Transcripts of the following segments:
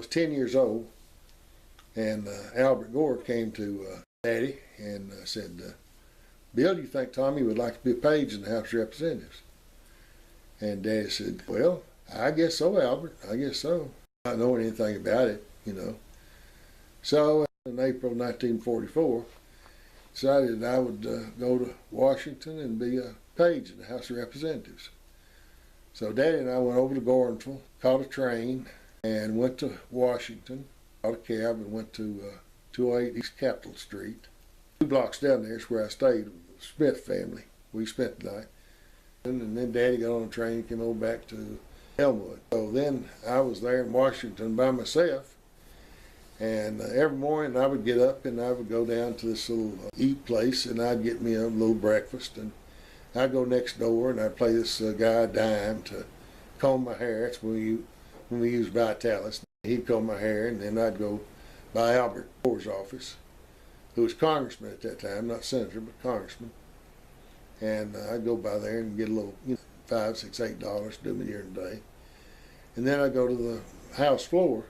was 10 years old, and Albert Gore came to Daddy and said, Bill, do you think Tommy would like to be a page in the House of Representatives? And Daddy said, well, I guess so, Albert, I guess so. Not knowing anything about it, you know. So in April 1944, decided that I would go to Washington and be a page in the House of Representatives. So Daddy and I went over to Gordonsville, caught a train, and went to Washington, caught a cab, and went to 208 East Capitol Street. 2 blocks down there is where I stayed with the Smith family. We spent the night. And then Daddy got on a train and came over back to Elmwood. So then I was there in Washington by myself, and every morning I would get up and I would go down to this little eat place, and I'd get me a little breakfast, and I'd go next door and I'd play this guy a dime to comb my hair. That's when we used Vitalis. He'd comb my hair, and then I'd go by Albert Gore's office, who was congressman at that time, not senator, but congressman. And I'd go by there and get a little, $5, $6, $8 to do me during the day. And then I'd go to the House floor,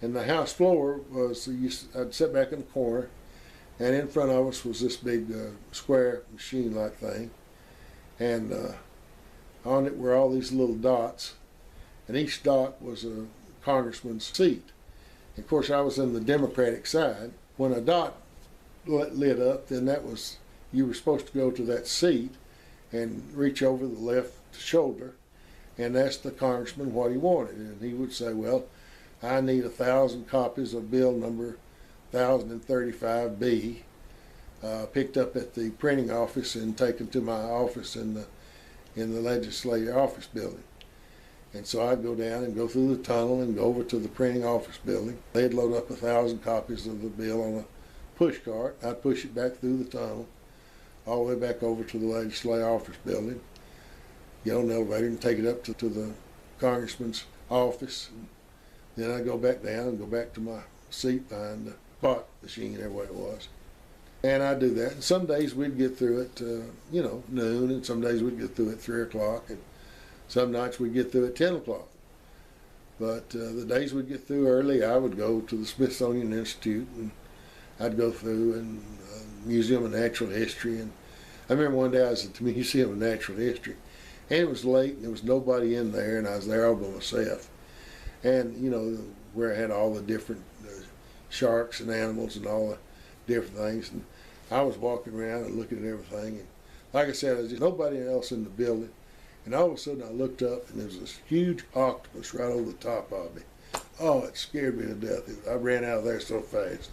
and the House floor was, I'd sit back in the corner, and in front of us was this big square machine-like thing, and on it were all these little dots, and each dot was a congressman's seat. And of course, I was in the Democratic side. When a dot lit up, then that was, you were supposed to go to that seat and reach over the left shoulder and ask the congressman what he wanted. And he would say, well, I need 1,000 copies of bill number 1035B, picked up at the printing office and taken to my office in the legislative office building. And so I'd go down and go through the tunnel and go over to the printing office building. They'd load up 1,000 copies of the bill on a push cart. I'd push it back through the tunnel, all the way back over to the legislative office building, get on the elevator and take it up to the congressman's office. And then I'd go back down and go back to my seat behind the spot machine, everywhere it was. And I'd do that. And some days we'd get through it, noon, and some days we'd get through it 3 o'clock, and some nights we'd get through at 10 o'clock. But the days we'd get through early, I would go to the Smithsonian Institute, and I'd go through and Museum of Natural History. And I remember one day I was at the Museum of Natural History, and it was late, and there was nobody in there, and I was there all by myself. And, where I had all the different sharks and animals and all the different things. And I was walking around and looking at everything. And like I said, there was just nobody else in the building. And all of a sudden I looked up, and there was this huge octopus right over the top of me. Oh, it scared me to death. I ran out of there so fast.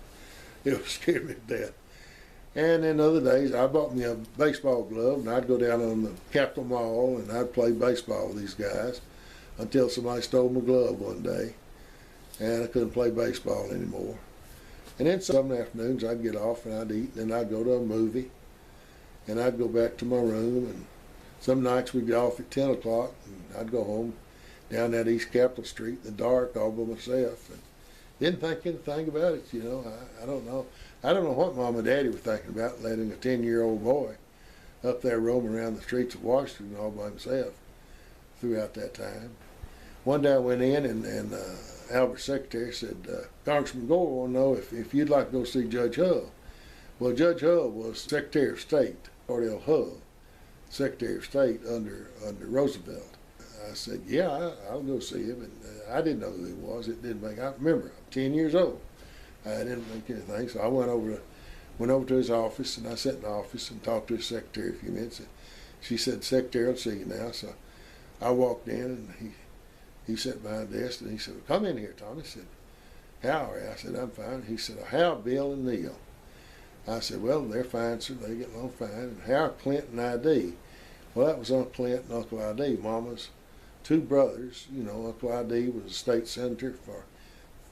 It scared me to death. And then other days, I bought me a baseball glove, and I'd go down on the Capitol Mall, and I'd play baseball with these guys until somebody stole my glove one day, and I couldn't play baseball anymore. And then some afternoons, I'd get off, and I'd eat, and then I'd go to a movie, and I'd go back to my room, and some nights we'd get off at 10 o'clock, and I'd go home down that East Capitol Street in the dark all by myself, and didn't think anything about it, I don't know. I don't know what Mom and Daddy were thinking about, letting a 10-year-old boy up there roaming around the streets of Washington all by himself throughout that time. One day I went in, and Albert's secretary said, Congressman Gore want to know if you'd like to go see Judge Hull. Well, Judge Hull was Secretary of State, Cordell Hull, Secretary of State under Roosevelt. I said, yeah, I'll go see him. And I didn't know who he was. It didn't make, I remember, I'm 10 years old. I didn't think anything. So I went over to his office, and I sat in the office and talked to his secretary a few minutes. And she said, Secretary, I'll see you now. So I walked in, and he sat behind the desk, and he said, come in here, Tom. He said, how are you? I said, I'm fine. He said, how are Bill and Neille? I said, well, they're fine, sir. They get along fine. And how are Clint and ID? Well, that was Uncle Clint and Uncle ID, Mama's 2 brothers. Uncle ID was a state senator for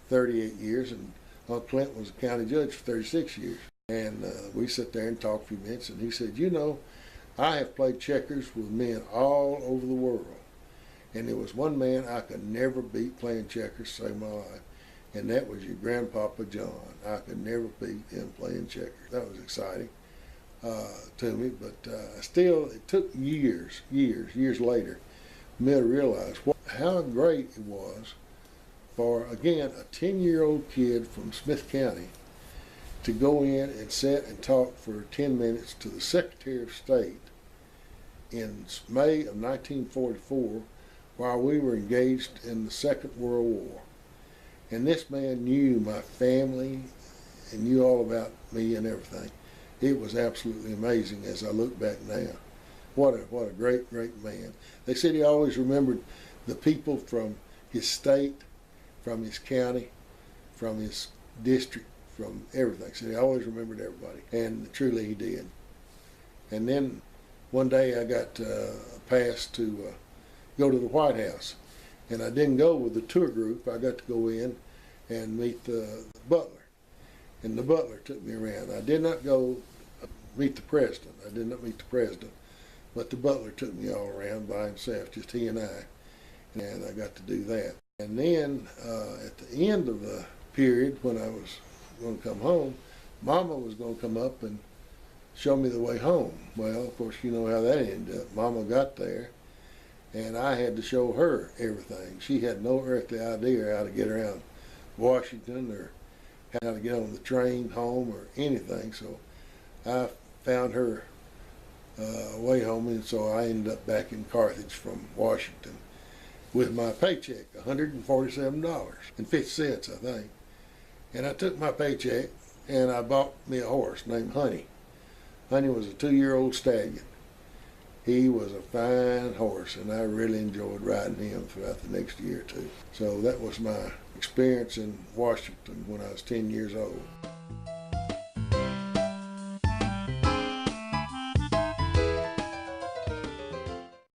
38 years, and Uncle Clint was a county judge for 36 years. And we sat there and talked a few minutes, and he said, I have played checkers with men all over the world, and there was one man I could never beat playing checkers to save my life, and that was your grandpapa John. I could never beat him playing checkers. That was exciting to me, but still, it took years later for me to realize how great it was for, again, a 10-year-old kid from Smith County to go in and sit and talk for 10 minutes to the Secretary of State in May of 1944 while we were engaged in the Second World War. And this man knew my family and knew all about me and everything. It was absolutely amazing as I look back now. What a great, great man. They said he always remembered the people from his state, from his county, from his district, from everything. So he always remembered everybody, and truly he did. And then one day I got a pass to go to the White House, and I didn't go with the tour group. I got to go in and meet the butler, and the butler took me around. I did not go meet the president. I did not meet the president, but the butler took me all around by himself, just he and I got to do that. And then at the end of the period when I was going to come home, Mama was going to come up and show me the way home. Well, of course, you know how that ended up. Mama got there, and I had to show her everything. She had no earthly idea how to get around Washington or how to get on the train home or anything. So I found her way home, and so I ended up back in Carthage from Washington with my paycheck, $147.50, I think. And I took my paycheck and I bought me a horse named Honey. Honey was a 2-year-old stallion. He was a fine horse, and I really enjoyed riding him throughout the next year or two. So that was my experience in Washington when I was 10 years old.